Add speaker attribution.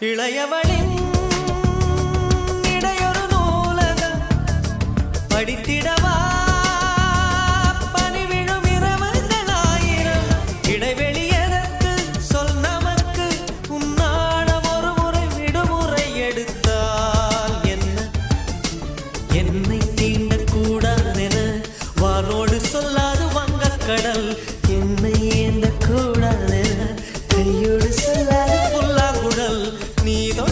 Speaker 1: இளையவளின் இடையொரு நூலகம் படித்திடவா பனிவிழும் இரவுகளாயிரம் இடைவெளி எதற்கு சொல் நமக்கு உன்னாடம் ஒரு முறை விடுமுறை எடுத்தால் என்ன என்னை தீண்டக்கூடாதென வானோடு சொல்லாது வங்கக்கடல் என்னை ஏந்த கூடாதென கையோடு சொல்லாது புல்லாங்குழல் நீதோ